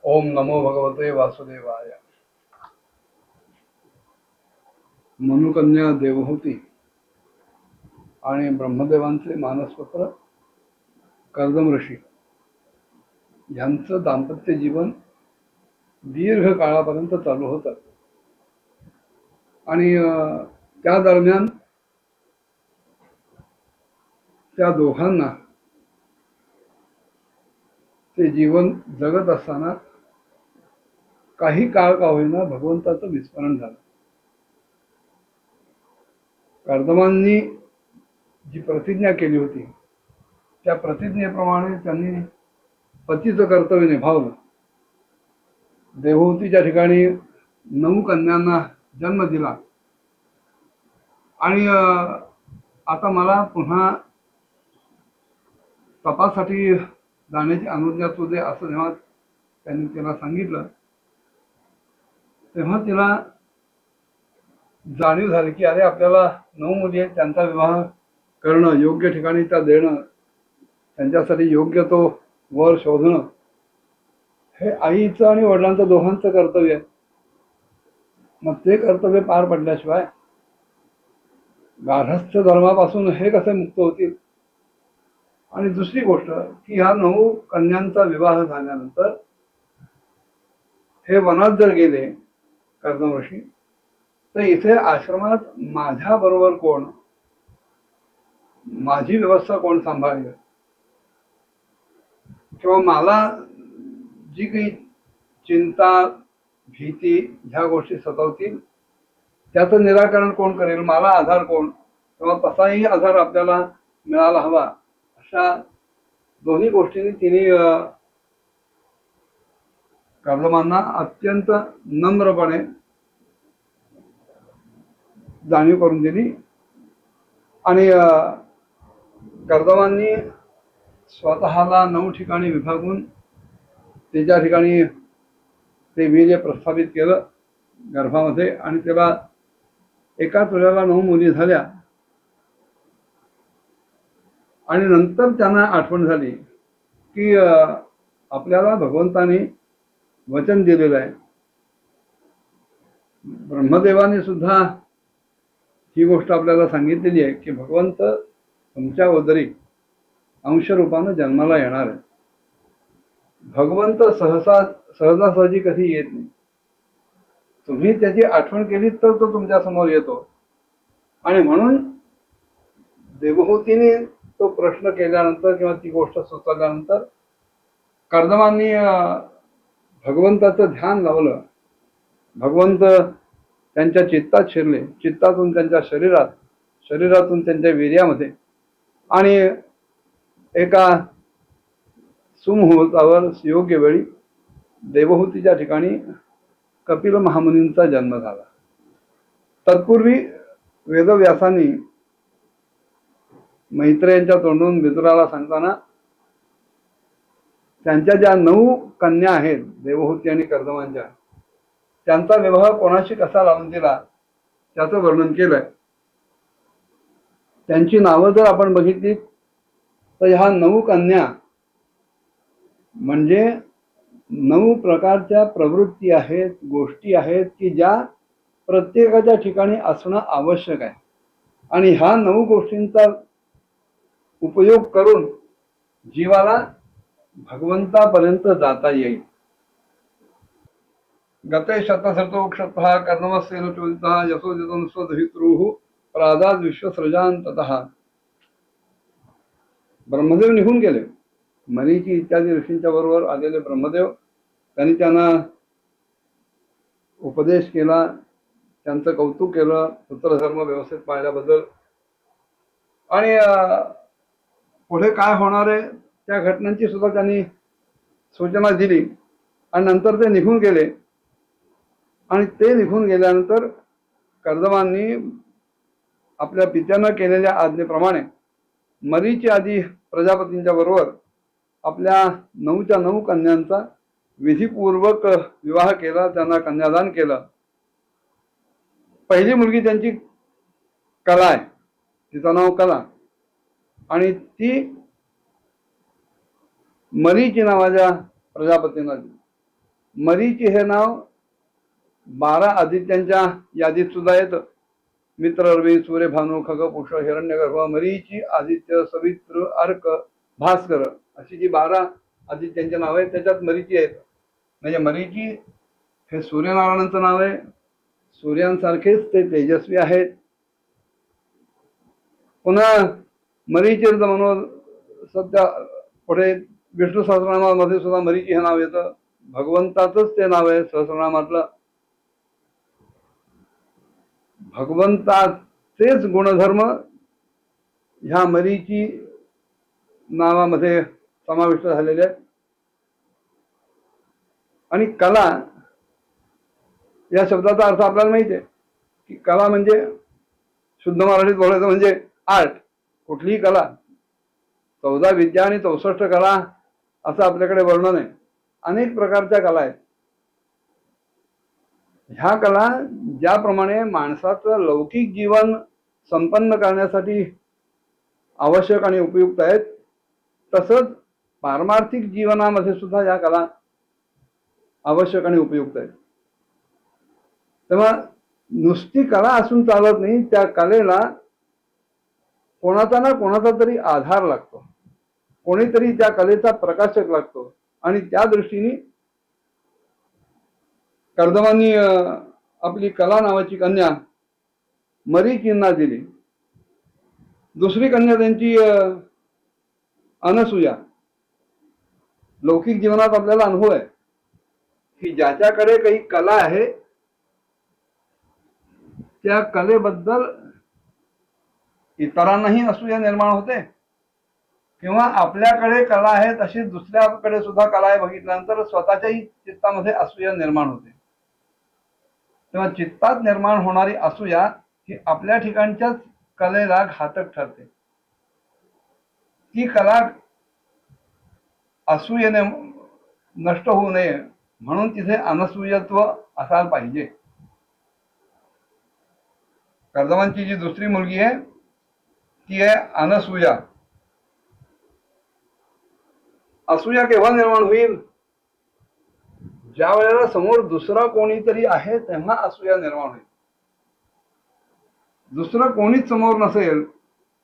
ओम नमो भगवते वासुदेवाय। मनुकन्या देवहूती आणि ब्रह्मदेवांचे मानसपुत्र कर्दम ऋषी यांचं दाम्पत्य जीवन दीर्घ काळापर्यंत चालू होतं आणि त्या दरम्यान त्या दोघांना ते जीवन जगत असताना काही काळ का होईना भगवंताचं विस्मरण झालं। कर्दमांनी जी प्रतिज्ञा केली होती त्या प्रतिज्ञेप्रमाणे त्यांनी पतीचं कर्तव्य निभावलं। देवहूतीच्या ठिकाणी 9 कन्यांना जन्म दिला आणि आता मला पुन्हा तपासाठी जाण्याची अनुज्ञा तू दे असं जेव्हा त्यांनी तिला सांगितलं तेव्हा तिला जाणीव झाली की अरे आपल्याला 9 मुली आहेत, त्यांचा विवाह करणं, योग्य ठिकाणी त्या देणं, त्यांच्यासाठी योग्य तो वर शोधणं हे आईचं आणि वडिलांचं दोघांचं कर्तव्य आहे। मग ते कर्तव्य पार पडल्याशिवाय गार्हस्थ्य धर्मापासून हे कसे मुक्त होतील। आणि दुसरी गोष्ट की ह्या 9 कन्यांचा विवाह झाल्यानंतर हे वनात जर गेले कर्दम ऋषी तर इथे आश्रमात माझ्या बरोबर कोण, माझी व्यवस्था कोण सांभाळेल किंवा मला जी काही चिंता भीती ह्या गोष्टी सतावतील त्याचं निराकरण कोण करेल, मला आधार कोण किंवा तसाही आधार आपल्याला मिळाला हवा, अशा दोन्ही गोष्टींनी तिने कर्दमांना अत्यंत नम्रपणे जाणीव करून दिली। आणि कर्दमांनी स्वतःला 9 ठिकाणी विभागून त्याच्या ठिकाणी ते वीर्य प्रस्थापित केलं गर्भामध्ये आणि त्याला एकाच वेळेला 9 मुली झाल्या। आणि नंतर त्यांना आठवण झाली की आपल्याला भगवंताने वचन दिलेलं आहे, ब्रह्मदेवाने सुद्धा ही गोष्ट आपल्याला सांगितलेली आहे की भगवंत तुमच्या उदरी अंशरूपानं जन्माला येणार आहे। भगवंत सहजासहजी कधी येत नाही, तुम्ही त्याची आठवण केली तर तो तुमच्या समोर येतो। आणि म्हणून देवहूतीने तो प्रश्न केल्यानंतर किंवा ती गोष्ट सुचवल्यानंतर कर्दमांनी भगवंताचं ध्यान लावलं। भगवंत त्यांच्या चित्तात शिरले, चित्तातून त्यांच्या शरीरात, शरीरातून त्यांच्या वीर्यामध्ये आणि एका सुमुहूर्तावर योग्य वेळी देवहूतीच्या ठिकाणी कपिल महामुनींचा जन्म झाला। तत्पूर्वी वेदव्यासांनी मैत्रेयांच्या तोंडून विदुराला सांगताना त्यांच्या ज्या 9 कन्या आहेत देवहूती आणि कर्दमांच्या, त्यांचा विवाह कोणाशी कसा लावून दिला त्याचं वर्णन केलंय। त्यांची नावं जर आपण बघितली तर ह्या 9 कन्या म्हणजे 9 प्रकारच्या प्रवृत्ती आहेत, गोष्टी आहेत की ज्या प्रत्येकाच्या ठिकाणी असणं आवश्यक आहे आणि ह्या 9 गोष्टींचा उपयोग करून जीवाला भगवंतापर्यंत जाता येईल। गते शतशतोक्षतः कर्दमस्येन चोदितः यशोदितं स्वधरित्रुः प्रादाद विश्वसृजान्ततः। ब्रह्मदेव निघून गेले, मरीची इत्यादी ऋषींच्या बरोबर आलेले ब्रह्मदेव, त्यांनी त्यांना उपदेश केला, त्यांचं कौतुक केलं पुत्रधर्म व्यवस्थित पाळल्याबद्दल। आणि पुढे काय होणार आहे त्या घटनांची सुद्धा त्यांनी सूचना दिली आणि नंतर ते निघून गेले। आणि ते निघून गेल्यानंतर कर्दमांनी आपल्या पित्यांना केलेल्या आज्ञेप्रमाणे मरीची आधी प्रजापतींच्या बरोबर आपल्या 9च्या 9 कन्यांचा विधिपूर्वक विवाह केला, त्यांना कन्यादान केलं। पहिली मुलगी त्यांची कला आहे, तिचं नाव कला, आणि ती मरीची नावाच्या प्रजापतींना दिली। मरीची हे नाव 12 आदित्यांच्या यादीत सुद्धा येतं. मित्र, रवी, सूर्य, भानू, खग, पुष, हिरण्यगर्भ, मरीची, आदित्य, सवित्र, अर्क, भास्कर अशी जी 12 आदित्यांची नाव आहेत त्याच्यात मरीची आहेत. म्हणजे मरीची हे सूर्यनारायणांचं नाव आहे. सूर्यांसारखेच ते तेजस्वी आहेत. पुन्हा मरीचीर्थ म्हणून सध्या पुढे विष्णू सहस्रनामामध्ये सुद्धा मरीची हे नाव येतं. भगवंताचंच ते नाव आहे सहस्रनामातलं. भगवंताचेच गुणधर्म ह्या मरीची नावामध्ये समाविष्ट झालेले आहेत. आणि कला या शब्दाचा अर्थ आपल्याला माहिती आहे की कला म्हणजे शुद्ध मराठीत बोलायचं म्हणजे आर्ट. कुठलीही कला, 14 विद्या आणि 64 कला असं आपल्याकडे वर्णन आहे. अनेक प्रकारच्या कला आहेत. ह्या कला ज्याप्रमाणे माणसाचं लौकिक जीवन संपन्न करण्यासाठी आवश्यक आणि उपयुक्त आहेत, तसंच पारमार्थिक जीवनामध्ये सुद्धा या कला आवश्यक आणि उपयुक्त आहेत. तेव्हा नुसती कला असून चालत नाही. त्या कलेला कोणाचा ना कोणाचा तरी आधार लागतो. कोणीतरी त्या कलेचा प्रकाशक लागतो. आणि त्या दृष्टीने कर्दमांनी आपली कला नावाची कन्या मरीचींना दिली. दुसरी कन्या त्यांची अनसूया. लौकिक जीवनात आपल्याला अनुभव आहे की ज्याच्याकडे काही कला आहे त्या कलेबद्दल इतरांनाही असूया निर्माण होते, किंवा आपल्याकडे कला आहे तशी दुसऱ्याकडे सुद्धा कला आहे बघितल्यानंतर स्वतःच्याही चित्तामध्ये असूया निर्माण होते. तेव्हा चित्तात निर्माण होणारी असूया ही आपल्या ठिकाणच्याच कलेला घातक ठरते. ती कला असूयेने नष्ट होऊ नये म्हणून तिथे अनसूयत्व असायला पाहिजे. कर्दमांची जी दुसरी मुलगी आहे ती आहे अनसूया. असूया केव्हा निर्माण होईल? ज्या वेळेला समोर दुसरा कोणीतरी आहे तेव्हा असूया निर्माण होईल. दुसरं कोणीच समोर नसेल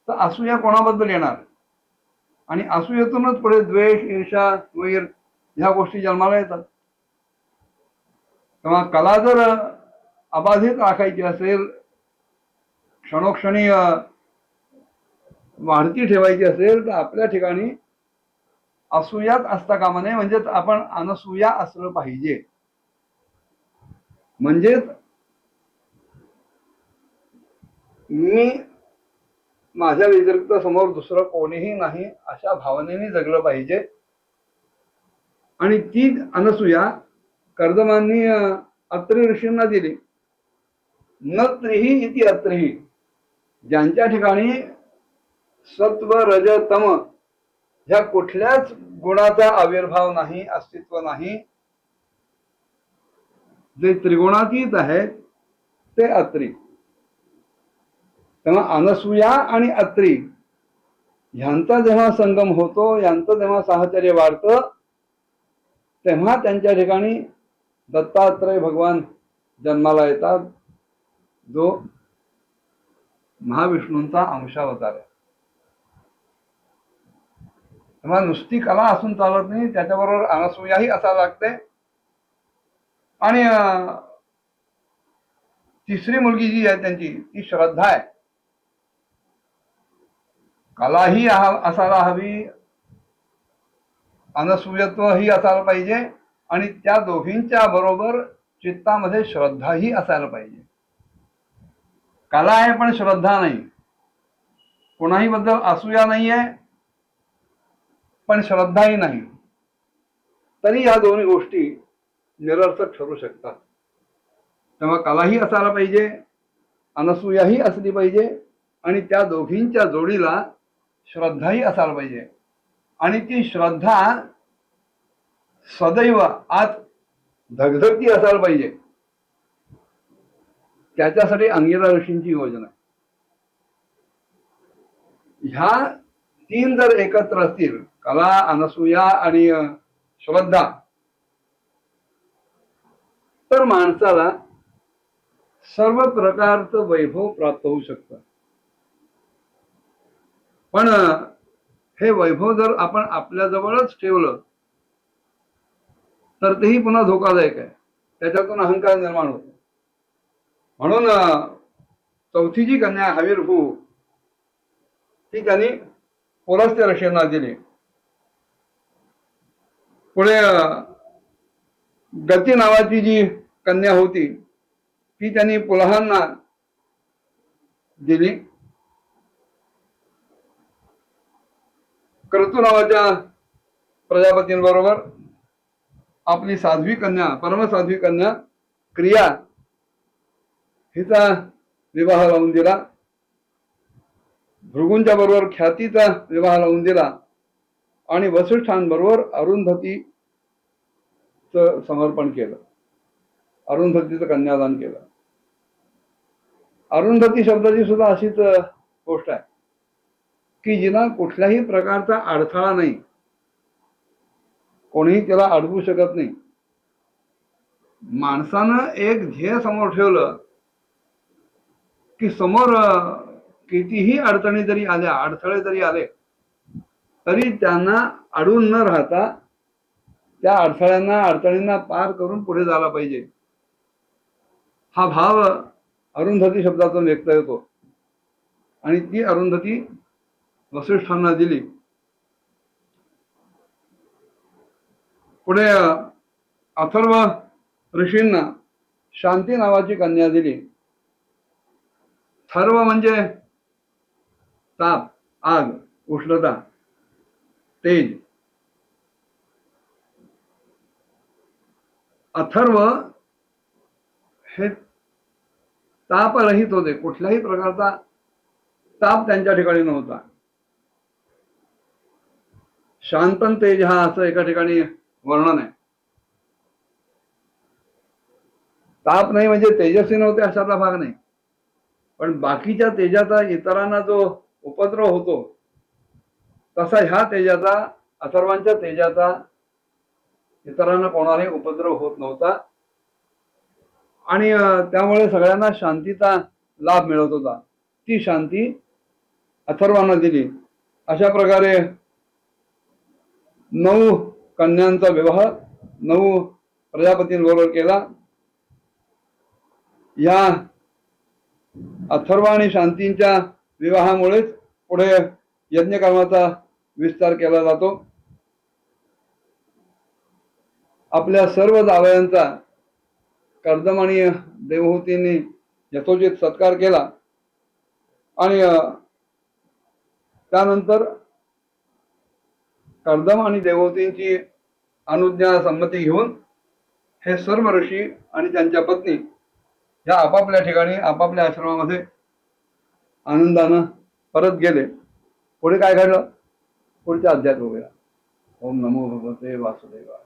तर असूया कोणाबद्दल येणार? आणि असूयेतूनच पुढे द्वेष, ईर्षा, वैर ह्या गोष्टी जन्माला येतात. तेव्हा कला जर अबाधित राखायची असेल, क्षणोक्षणी वाढती ठेवायची असेल तर आपल्या ठिकाणी असूयाच असता कामा नये. म्हणजेच आपण अनसूया असलं पाहिजे. म्हणजेच मी माझ्या व्यतिरिक्त समोर दुसरं कोणीही नाही अशा भावनेने जगलं पाहिजे. आणि ती अनसूया कर्दमांनी अत्री ऋषींना दिली. न त्रिही इति अत्रिही. ज्यांच्या ठिकाणी सत्व, रज, तम ह्या कुठल्याच गुणाचा आविर्भाव नाही, अस्तित्व नाही, जे त्रिगुणातीत आहेत ते अत्री. तेव्हा अनसूया आणि अत्री ह्यांचा जेव्हा संगम होतो, यांचं जेव्हा साहचर्य वाढतं, तेव्हा त्यांच्या ठिकाणी दत्तात्रय भगवान जन्माला येतात, जो महाविष्णूंचा अंशावतार आहे. तेव्हा नुसती कला असून चालत नाही, त्याच्याबरोबर अनसूयाही असायला लागते. आणि तिसरी मुलगी जी आहे त्यांची ती श्रद्धा आहे. कलाही असायला हवी, अनसूयत्व ही असायला पाहिजे, आणि त्या दोघींच्या बरोबर चित्तामध्ये श्रद्धाही असायला पाहिजे. कला आहे पण श्रद्धा नाही. कोणाही बद्दल असूया नाहीये पण श्रद्धाही नाही, तरी या दोन्ही गोष्टी निरर्थक ठरू शकतात. तेव्हा कलाही असायला पाहिजे, अनसूयाही असली पाहिजे, आणि त्या दोघींच्या जोडीला श्रद्धाही असायला पाहिजे. आणि ती श्रद्धा सदैव आत धगधगती असायला पाहिजे. त्याच्यासाठी अंगिरा ऋषींची योजना आहे. ह्या तीन जर एकत्र असतील, कला, अनसूया आणि श्रद्धा, तर माणसाला सर्व प्रकारचं वैभव प्राप्त होऊ शकतं. पण हे वैभव जर आपण आपल्या जवळच ठेवलं तर तेही पुन्हा धोकादायक आहे. त्याच्यातून अहंकार निर्माण होतो. म्हणून चौथी जी कन्या हवीरभू ती त्यांनी पुलस्त्य ऋषींना दिली. पुढे गती नावाची जी कन्या होती ती त्यांनी पुलहांना दिली. क्रतू नावाच्या प्रजापतींबरोबर आपली साध्वी कन्या, परमसाध्वी कन्या क्रिया हिचा विवाह लावून दिला. भृगूंच्या बरोबर ख्यातीचा विवाह लावून दिला आणि वसिष्ठांबरोबर अरुंधतीचं समर्पण केलं, अरुंधतीचं कन्यादान केलं. अरुंधती शब्दाची सुद्धा अशीच गोष्ट आहे की जिला कुठल्याही प्रकारचा अडथळा नाही, कोणीही त्याला अडवू शकत नाही. माणसानं एक ध्येय समोर ठेवलं की समोर कितीही अडचणी जरी आल्या, अडथळे जरी आले तरी त्यांना अडून न राहता त्या अडथळ्यांना, अडचणींना पार करून पुढे जायला पाहिजे. हा भाव अरुंधती शब्दातून व्यक्त होतो आणि ती अरुंधती वसिष्ठांना दिली. पुढे अथर्व ऋषींना शांती नावाची कन्या दिली. थर्व म्हणजे ताप, आग, उष्णता, तेज. अथर्व हे तापरहित होते, कुठल्याही प्रकारचा ताप त्यांच्या ठिकाणी नव्हता. शांतन तेज हा असं एका ठिकाणी वर्णन आहे. ताप नाही म्हणजे तेजस्वी नव्हते अशातला भाग नाही, पण बाकीच्या तेजाचा इतरांना जो उपद्रव होतो तसा ह्या तेजाचा, अथर्वांच्या तेजाचा इतरांना कोणालाही उपद्रव होत नव्हता आणि त्यामुळे सगळ्यांना शांतीचा लाभ मिळत होता. ती शांती अथर्वांना दिली. अशा प्रकारे 9 कन्यांचा विवाह 9 प्रजापतींबरोबर केला. या अथर्व आणि शांतींच्या विवाहामुळेच पुढे यज्ञकर्माचा विस्तार केला जातो. आपल्या सर्व जावयांचा कर्दम आणि देवहूतींनी यथोचित सत्कार केला आणि त्यानंतर कर्दम आणि देवहूतींची अनुज्ञा संमती घेऊन हे सर्व ऋषी आणि त्यांच्या पत्नी या आपापल्या ठिकाणी, आपापल्या आश्रमामध्ये आनंदानं परत गेले. पुढे काय घडलं पुढच्या अध्यायात बघूया. ओम नमो भगवते वासुदेवाय.